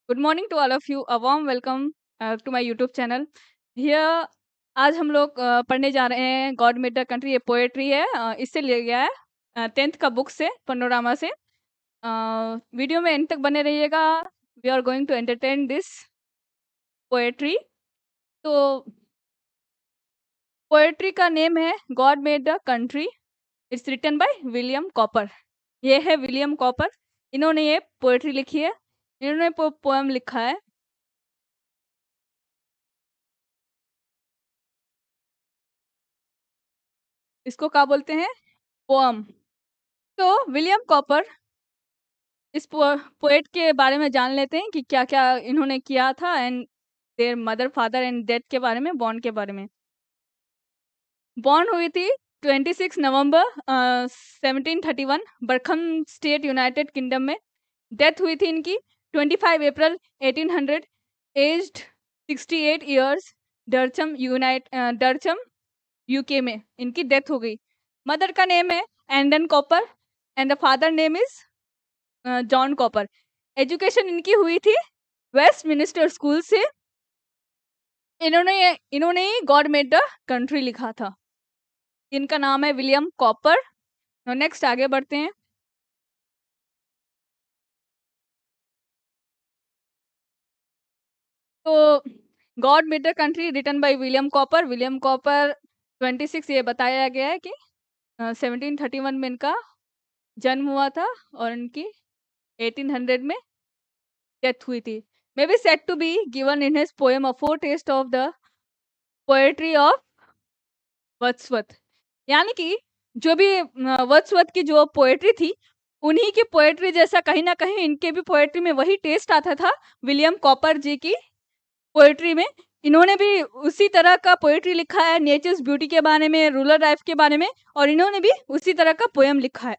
Good morning to all of you. A warm welcome to my YouTube channel. Here आज हम लोग पढ़ने जा रहे हैं गॉड मेड द कंट्री। ये पोएट्री है, इससे लिया गया है 10th का बुक से, पनोरामा से। वीडियो में एंड तक बने रहिएगा। We are going to entertain this poetry. तो पोएट्री का नेम है God made the country. It's written by William Cowper. ये है विलियम कॉपर, इन्होंने ये पोएट्री लिखी है। इन्होंने पोएम लिखा है। इसको क्या बोलते हैं? पोअम। तो विलियम कॉपर, इस पोएट के बारे में जान लेते हैं कि क्या क्या इन्होंने किया था and there mother father and death के बारे में, बॉर्न के बारे में। बॉर्न हुई थी 26 नवंबर 1731 बरखम स्टेट, यूनाइटेड किंगडम में। डेथ हुई थी इनकी 25 अप्रैल 1800, एज्ड 68 इयर्स, डर्चम यूके में इनकी डेथ हो गई। मदर का नेम है एंडन Cowper and the father name is John Cowper. Education इनकी हुई थी वेस्ट मिनिस्टर स्कूल से। इन्होंने ही गॉड मेड द कंट्री लिखा था। इनका नाम है विलियम कॉपर। नेक्स्ट आगे बढ़ते हैं। तो God made the country written by William Cowper. William Cowper 26, ये बताया गया है कि 1731 में इनका जन्म हुआ था और इनकी 1800 में डेथ हुई थी। May be said to be given in his poem a foretaste of the poetry of Wordsworth. यानी कि जो भी वर्ड्सवर्थ की जो पोएट्री थी, उन्हीं की पोएट्री जैसा कहीं ना कहीं इनके भी पोएट्री में वही टेस्ट आता था। विलियम कॉपर जी की पोएट्री में इन्होंने भी उसी तरह का पोएट्री लिखा है, नेचर्स ब्यूटी के बारे में, रूरल लाइफ के बारे में, और इन्होंने भी उसी तरह का पोएम लिखा है।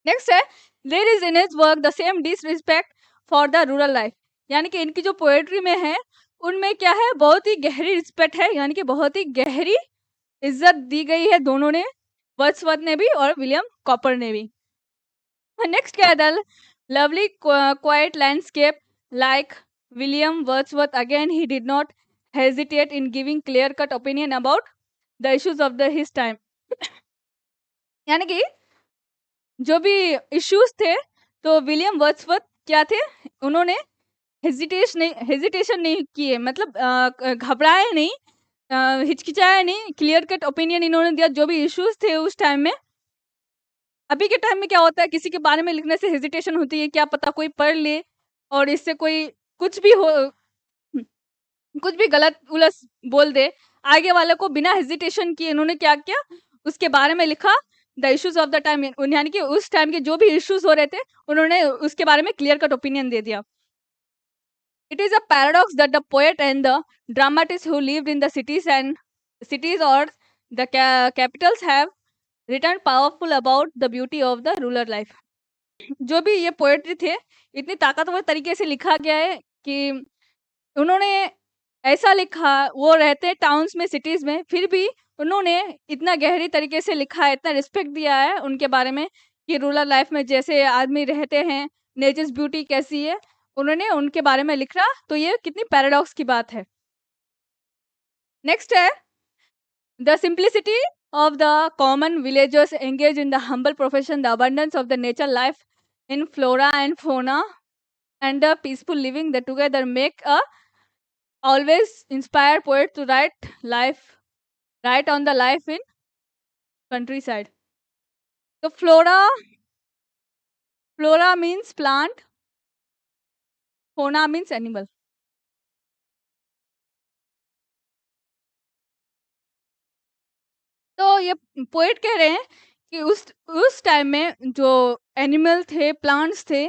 नेक्स्ट है, there is in his work the same disrespect for the rural life. यानी कि इनकी जो पोएट्री में है, उनमें क्या है, बहुत ही गहरी रिस्पेक्ट है, यानी कि बहुत ही गहरी इज्जत दी गई है दोनों ने, वर्ड्सवर्थ ने भी और विलियम कॉपर ने भी। नेक्स्ट क्या है, the lovely quite landscape like William Wordsworth again he did not hesitate in giving clear cut opinion about the issues of the his time. यानी कि जो भी इश्यूज थे, तो विलियम वर्ड्सवर्थ क्या थे, उन्होंने हेजिटेशन नहीं किए, मतलब घबराए नहीं, हिचकिचाया नहीं, क्लियर कट ओपिनियन इन्होंने दिया जो भी इश्यूज थे उस टाइम में। अभी के टाइम में क्या होता है, किसी के बारे में लिखने से हेजिटेशन होती है, क्या पता कोई पढ़ ले और इससे कोई कुछ भी हो, कुछ भी गलत उलट बोल दे। आगे वाले को बिना हेजिटेशन किए इन्होंने क्या किया, उसके बारे में लिखा, the issues of the time. यानी कि उस टाइम के जो भी इश्यूज हो रहे थे, उन्होंने उसके बारे में क्लियर कट ओपिनियन दे दिया। It is a paradox that the poet and the dramatist who lived in the cities or the capitals have written powerful about the beauty of the rural life. जो भी ये poetry थे, इतनी ताकतवर तरीके से लिखा गया है कि उन्होंने ऐसा लिखा, वो रहते टाउन्स में, सिटीज में, फिर भी उन्होंने इतना गहरी तरीके से लिखा है, इतना रिस्पेक्ट दिया है उनके बारे में कि रूरल लाइफ में जैसे आदमी रहते हैं, नेचर्स ब्यूटी कैसी है, उन्होंने उनके बारे में लिखा। तो ये कितनी पैराडॉक्स की बात है। नेक्स्ट है, the simplicity of the common villagers engaged in the humble profession, the abundance of the nature life in flora and fauna, and the peaceful living that together make a always inspire poet to write on the life in countryside. So flora means plant, fauna means animal. तो ये poet कह रहे हैं कि उस time में जो animal थे, प्लांट्स थे,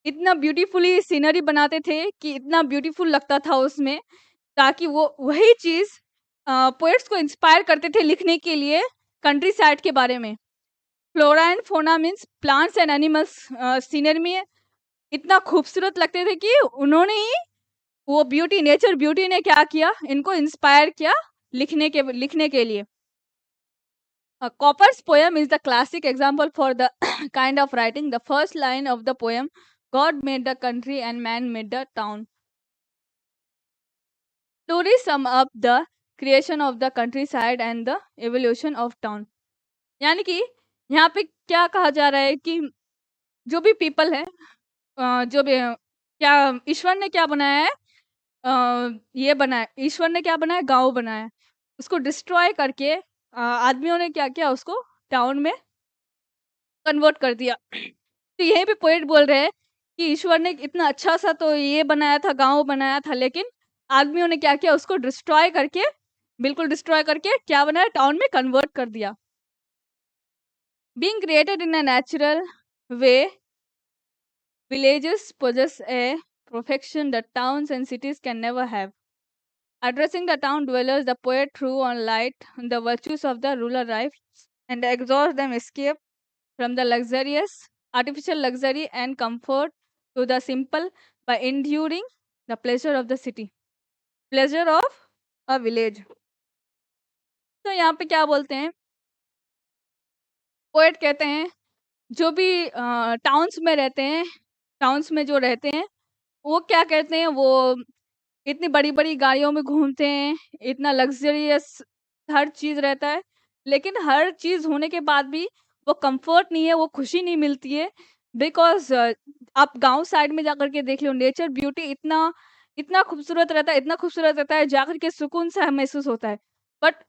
इतना ब्यूटीफुली सीनरी बनाते थे कि इतना ब्यूटीफुल लगता था उसमें, ताकि वो वही चीज पोएट्स को इंस्पायर करते थे लिखने के लिए कंट्री साइड के बारे में। Flora and fauna means plants and animals, scenery में इतना खूबसूरत लगते थे कि उन्होंने ही वो ब्यूटी, नेचर ब्यूटी ने क्या किया, इनको इंस्पायर किया लिखने के लिए। Copper's poem is the classic example for the kind of writing. The first line of the poem God made the country and man made the town. Stories sum up the creation of the countryside and the evolution of town. यानी कि यहाँ पे क्या कहा जा रहा है कि जो भी पीपल है, जो भी क्या ईश्वर ने क्या बनाया है, ये बनाया, ईश्वर ने क्या बनाया, गांव बनाया, उसको डिस्ट्रॉय करके आदमियों ने क्या किया, उसको टाउन में कन्वर्ट कर दिया। तो यहीं पे पोएट बोल रहे हैं कि ईश्वर ने इतना अच्छा सा तो ये बनाया था, गांव बनाया था, लेकिन आदमियों ने क्या किया, उसको डिस्ट्रॉय करके, बिल्कुल डिस्ट्रॉय करके क्या बनाया, टाउन में कन्वर्ट कर दिया। Being created in a natural way, villages possess a perfection that towns and cities can never have. Addressing the town dwellers, the poet threw on light the virtues of the rural life and exhorts them escape from the luxurious, artificial luxury and comfort to the simple by enduring the pleasure of the city, pleasure of a village. तो यहाँ पे क्या बोलते हैं, poet कहते हैं जो भी टाउन्स में रहते हैं, टाउन्स में जो रहते हैं, वो क्या करते हैं, वो इतनी बड़ी-बड़ी गाड़ियों में घूमते हैं, इतना लग्ज़रियस हर चीज़ रहता है, लेकिन हर चीज़ होने के बाद भी वो कम्फ़र्ट नहीं है, वो खुशी नहीं मिलती है, बिकॉज़ आप गाँव साइड में जाकर के देख लो, नेचर ब्यूटी इतना इतना खूबसूरत रहता है, इतना खूबसूरत रहता है, जाकर के सुकून सा महसूस होता है। बट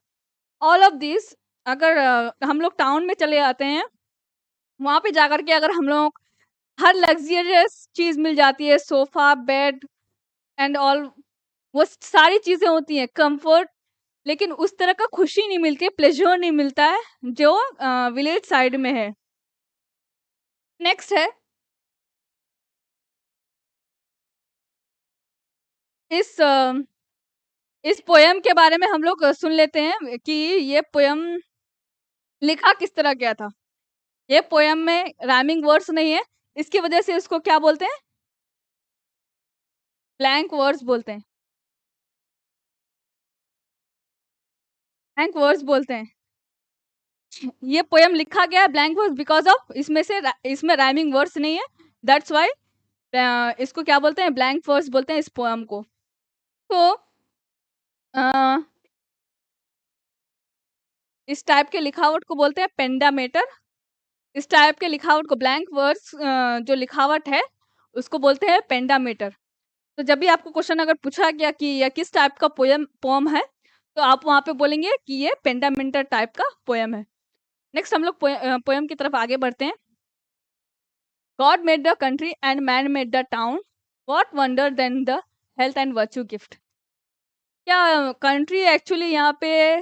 ऑल ऑफ दिस, अगर हम लोग टाउन में चले जाते हैं, वहाँ पे जाकर के अगर हम लोग हर लग्ज़रियस चीज़ मिल जाती है, सोफ़ा, बेड एंड ऑल, वो सारी चीज़ें होती हैं, कम्फ़र्ट, लेकिन उस तरह का खुशी नहीं मिलती है, प्लेज़र नहीं मिलता है, जो विलेज साइड में है। नेक्स्ट है, इस इस पोएम के बारे में हम लोग सुन लेते हैं कि ये पोएम लिखा किस तरह गया था। ये पोएम में राइमिंग वर्ड्स नहीं है, इसकी वजह से इसको क्या बोलते हैं? ब्लैंक वर्ड्स बोलते हैं। ब्लैंक वर्ड्स बोलते हैं। ये पोएम लिखा गया है ब्लैंक वर्ड्स बिकॉज़ ऑफ इसमें राइमिंग वर्ड्स नहीं है, दैट्स व्हाई इसको क्या बोलते हैं, ब्लैंक वर्स बोलते हैं इस पोएम को। तो अ, इस टाइप के लिखावट को बोलते हैं पेंडामेटर। इस टाइप के लिखावट को, ब्लैंक वर्स जो लिखावट है, उसको बोलते हैं पेंडामेटर। तो जब भी आपको क्वेश्चन अगर पूछा गया कि यह किस टाइप का पोएम है, तो आप वहाँ पे बोलेंगे कि ये पेंडामेटर टाइप का पोएम है। नेक्स्ट हम लोग पोएम की तरफ आगे बढ़ते हैं। God made the country and man made the town, what wonder then the health and virtue gift. क्या कंट्री एक्चुअली यहाँ पे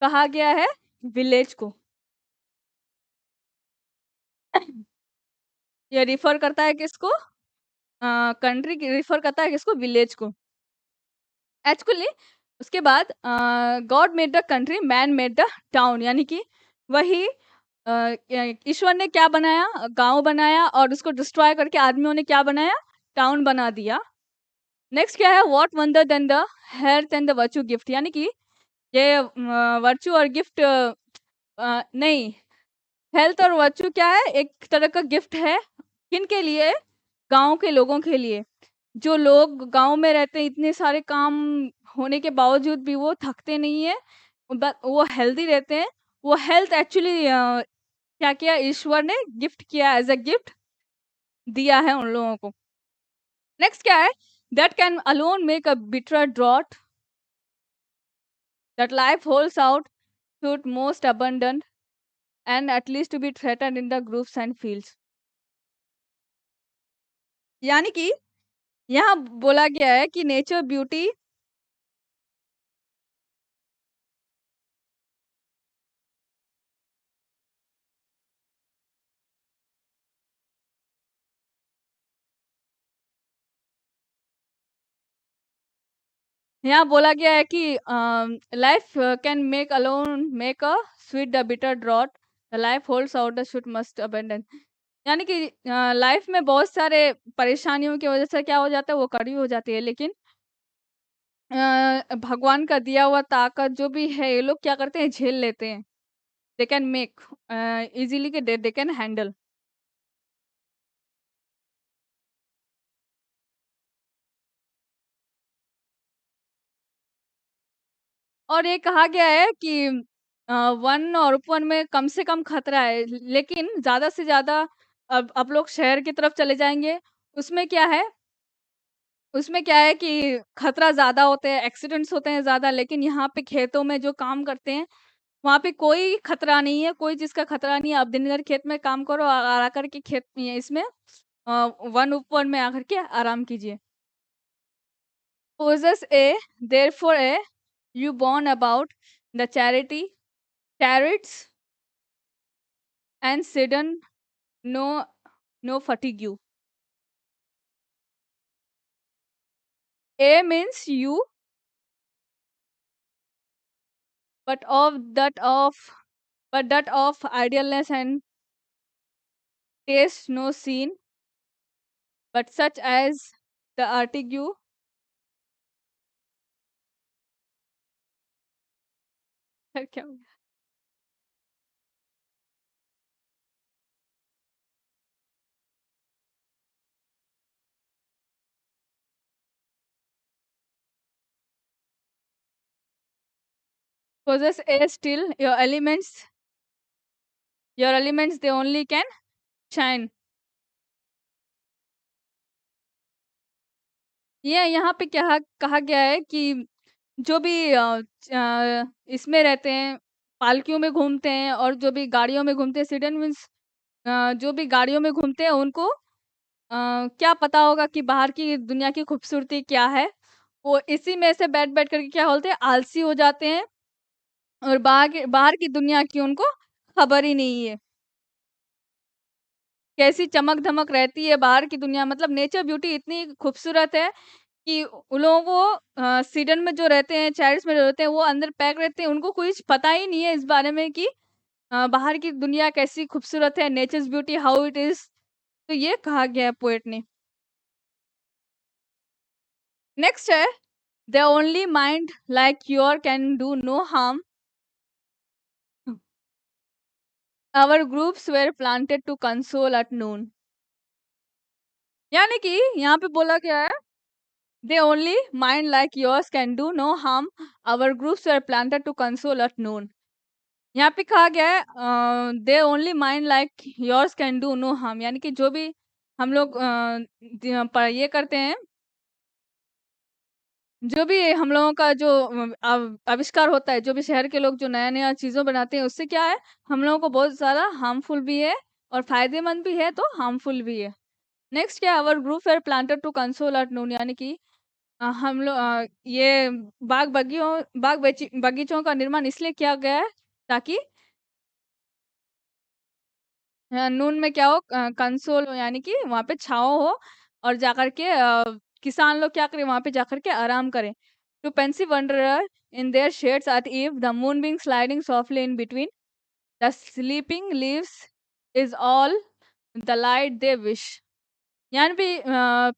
कहा गया है विलेज को। ये रिफर करता है किसको, कंट्री रिफर करता है किसको, विलेज को। एक्चुअली उसके बाद God made the country man made the town, यानी कि वही ईश्वर ने क्या बनाया, गांव बनाया, और उसको डिस्ट्रॉय करके आदमियों ने क्या बनाया, टाउन बना दिया। नेक्स्ट क्या है, what wonder then the health and the virtue gift, यानी कि ये वर्च्यू और गिफ्ट नहीं, हेल्थ और वर्च्यू क्या है, एक तरह का गिफ्ट है, किनके लिए, गांव के लोगों के लिए। जो लोग गांव में रहते हैं, इतने सारे काम होने के बावजूद भी वो थकते नहीं है, वो हेल्दी रहते हैं। वो हेल्थ एक्चुअली क्या किया, ईश्वर ने गिफ्ट किया, एज अ गिफ्ट दिया है उन लोगों को। नेक्स्ट क्या है, that can alone make a bitter draught, that life holds out should most abundant and at least to be threatened in the groups and fields। यानी कि यहाँ बोला गया है कि नेचर ब्यूटी यहाँ बोला गया है कि life can make a sweet the bitter draught, the life holds out the should must abandon. यानी कि लाइफ में बहुत सारे परेशानियों की वजह से क्या हो जाता है, वो कड़वी हो जाती है, लेकिन भगवान का दिया हुआ ताकत जो भी है, ये लोग क्या करते हैं, झेल लेते हैं। दे कैन मेक इजीली के दे कैन हैंडल। और ये कहा गया है कि 1 और उपवन में कम से कम खतरा है, लेकिन ज़्यादा से ज़्यादा अब आप लोग शहर की तरफ चले जाएँगे, उसमें क्या है उसमें क्या है कि खतरा ज़्यादा होते हैं, एक्सीडेंट्स होते हैं ज़्यादा, लेकिन यहाँ पे खेतों में जो काम करते हैं, वहाँ पे कोई खतरा नहीं है, कोई चीज़ का खतरा नहीं है। आप दिन भर खेत में काम करो और आकर के खेत में इसमें वन उपवन में आकर के आराम कीजिए। Possess a, therefore a, you born about the chariots and sudden no no fatigue. A means you, but of that of but that of idealness and taste no seen, but such as the artigue. फिर क्या हो गया? Possess a still your elements they only can shine. ये यहाँ पे क्या कहा गया है कि जो भी इसमें रहते हैं, पालकियों में घूमते हैं और जो भी गाड़ियों में घूमते हैं, सीडन मीन्स जो भी गाड़ियों में घूमते हैं उनको क्या पता होगा कि बाहर की दुनिया की खूबसूरती क्या है। वो इसी में से बैठ-बैठ कर के क्या बोलते हैं, आलसी हो जाते हैं और बाहर की दुनिया की उनको खबर ही नहीं है। कैसी चमक-धमक रहती है बाहर की दुनिया, मतलब नेचर ब्यूटी इतनी खूबसूरत है कि उन लोगों को स्वीडन में जो रहते हैं, चैरिट्स में जो रहते हैं, वो अंदर पैक रहते हैं, उनको कुछ पता ही नहीं है इस बारे में कि बाहर की दुनिया कैसी खूबसूरत है, nature's beauty how it is. तो ये कहा गया है पोएट ने। नेक्स्ट है, the only mind like your can do no harm, our groups were planted to console at noon. यानी कि यहाँ पे बोला गया है, they only mind like yours can do no harm, our groups were planted to console at noon. यहाँ पे कहा गया है they only mind like yours can do no harm, यानी कि जो भी हम लोग ये करते हैं, जो भी हम लोगों का जो आविष्कार होता है, जो भी शहर के लोग जो नया-नया चीज़ों बनाते हैं, उससे क्या है, हम लोगों को बहुत ज़्यादा हार्मफुल भी है और फ़ायदेमंद भी है, तो हार्मफुल भी है। नेक्स्ट क्या है, our group were planted to console at noon, यानी कि ये बगीचों का निर्माण इसलिए किया गया है ताकि नून में क्या हो, कंसोल हो, यानी कि वहाँ पे छाँव हो और जाकर के किसान लोग क्या करें, वहाँ पे जाकर के आराम करें। To pensive wanderer in their shades at eve, the moonbeam sliding softly in between the sleeping leaves is all the light they wish। यानी भी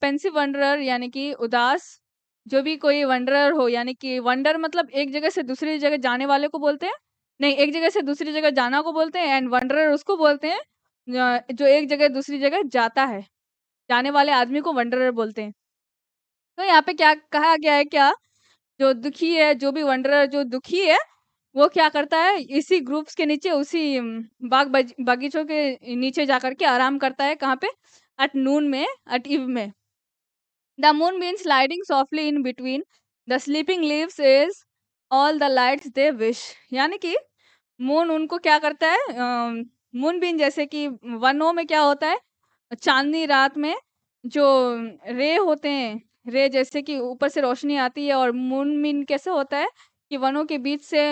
पेंसिव wanderer यानी कि उदास जो भी कोई wanderer हो, यानी कि वंडर मतलब एक जगह से दूसरी जगह जाने वाले को बोलते हैं। नहीं, एक जगह से दूसरी जगह जाना को बोलते हैं एंड wanderer उसको बोलते हैं जो एक जगह दूसरी जगह जाता है। जाने वाले आदमी को wanderer बोलते हैं। तो यहाँ पे क्या कहा गया है, क्या जो दुखी है, जो भी wanderer जो दुखी है, वो क्या करता है, इसी ग्रुप्स के नीचे उसी बागीचों के नीचे जाकर के आराम करता है, कहाँ पे? एट नून में, एट ईव में। The moon being sliding softly in between the sleeping leaves is all the lights they wish। यानी कि मून उनको क्या करता है, मूनबीन जैसे कि वनों में क्या होता है, चांदनी रात में जो रे होते हैं, रे जैसे कि ऊपर से रोशनी आती है, और मूनबीन कैसे होता है कि वनों के बीच से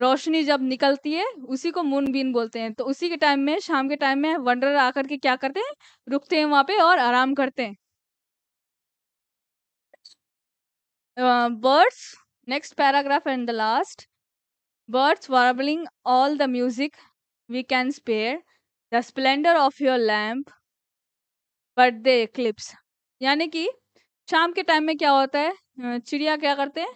रोशनी जब निकलती है, उसी को मूनबीन बोलते हैं। तो उसी के टाइम में, शाम के टाइम में वंडर आकर के क्या करते हैं, रुकते हैं वहाँ पे और आराम करते हैं। Birds, next paragraph and the last. Birds warbling all the music we can spare, the splendor of your lamp, but they eclipse। यानी कि शाम के टाइम में क्या होता है, चिड़िया क्या करते हैं,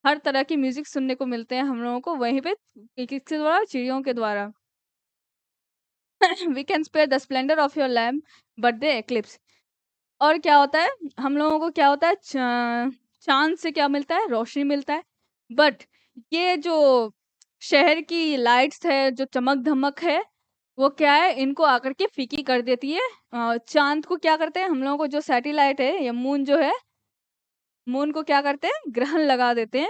हर तरह की म्यूजिक सुनने को मिलते हैं हम लोगों को वहीं पे, किसके द्वारा, चिड़ियों के द्वारा। We can spare the splendour of your lamp but they eclipse. और क्या होता है, हम लोगों को क्या होता है, चांद से क्या मिलता है, रोशनी मिलता है, बट ये जो शहर की लाइट्स है, जो चमक-धमक है, वो क्या है, इनको आकर के फीकी कर देती है। चाँद को क्या करते हैं हम लोगों को, जो सैटेलाइट है या मून जो है, मून को क्या करते हैं, ग्रहण लगा देते हैं।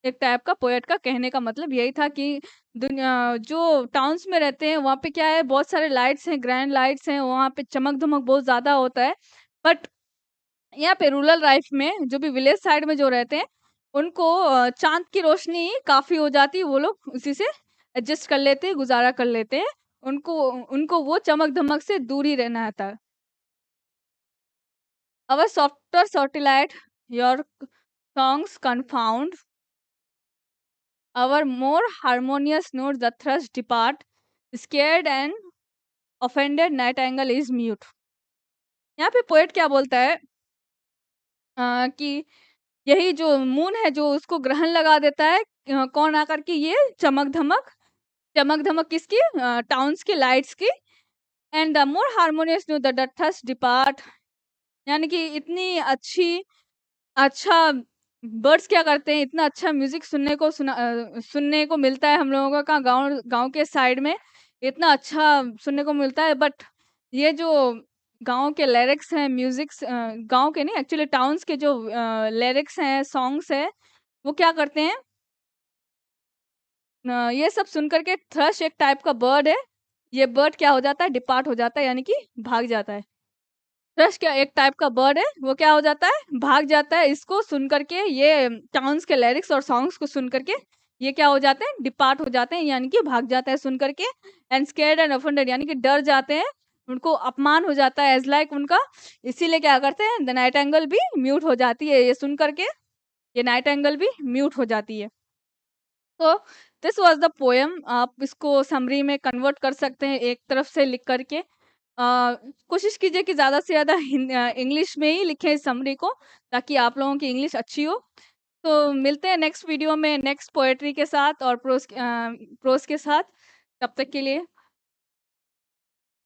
एक टाइप का पोएट का कहने का मतलब यही था कि दुनिया जो टाउन्स में रहते हैं, वहाँ पे क्या है, बहुत सारे लाइट्स हैं, ग्रैंड लाइट्स हैं, वहाँ पे चमक-धमक बहुत ज़्यादा होता है। बट यहाँ पे रूरल लाइफ में जो भी विलेज साइड में जो रहते हैं, उनको चाँद की रोशनी काफ़ी हो जाती है, वो लोग उसी से एडजस्ट कर लेते हैं, गुज़ारा कर लेते हैं। उनको उनको वो चमक-धमक से दूर ही रहना आता है। Our softer satellite, your songs confound. Our more harmonious notes the thrust depart. Scared and offended night angle is mute. यहाँ पे पोएट क्या बोलता है कि यही जो मून है, जो उसको ग्रहण लगा देता है, कौन आकर के, ये चमक-धमक। चमक-धमक किसकी? टाउन्स की लाइट्स की। And the more harmonious new the thirst depart, यानी कि इतनी अच्छी अच्छा बर्ड्स क्या करते हैं, इतना अच्छा म्यूज़िक सुनने को मिलता है हम लोगों का गाँव गाँव के साइड में, इतना अच्छा सुनने को मिलता है। बट ये जो गाँव के लिरिक्स हैं, गाँव के नहीं, एक्चुअली टाउन्स के जो लिरिक्स हैं, सॉन्ग्स हैं, वो क्या करते हैं, ये सब सुन कर के थ्रश एक टाइप का बर्ड है, ये बर्ड क्या हो जाता है, डिपार्ट हो जाता है, यानी कि भाग जाता है। थ्रश क्या एक टाइप का बर्ड है, वो क्या हो जाता है, भाग जाता है। इसको सुन कर के, ये टाउन्स के लिरिक्स और सॉन्ग्स को सुन कर के, ये क्या हो जाते हैं, डिपार्ट हो जाते हैं, यानी कि भाग जाता है सुन कर के। एंड स्कैर्ड एंड ऑफेंडेड, यानी कि डर जाते हैं, उनको अपमान हो जाता है एज़ लाइक उनका। इसीलिए क्या करते हैं, द नाइट एंगल भी म्यूट हो जाती है, ये सुन कर के, ये नाइट एंगल भी म्यूट हो जाती है। तो दिस वाज़ द पोएम। आप इसको समरी में कन्वर्ट कर सकते हैं एक तरफ से लिख कर के। कोशिश कीजिए कि ज़्यादा से ज़्यादा इंग्लिश में ही लिखें इस समरी को, ताकि आप लोगों की इंग्लिश अच्छी हो। तो मिलते हैं नेक्स्ट वीडियो में नेक्स्ट पोएट्री के साथ और प्रोज़ के साथ। तब तक के लिए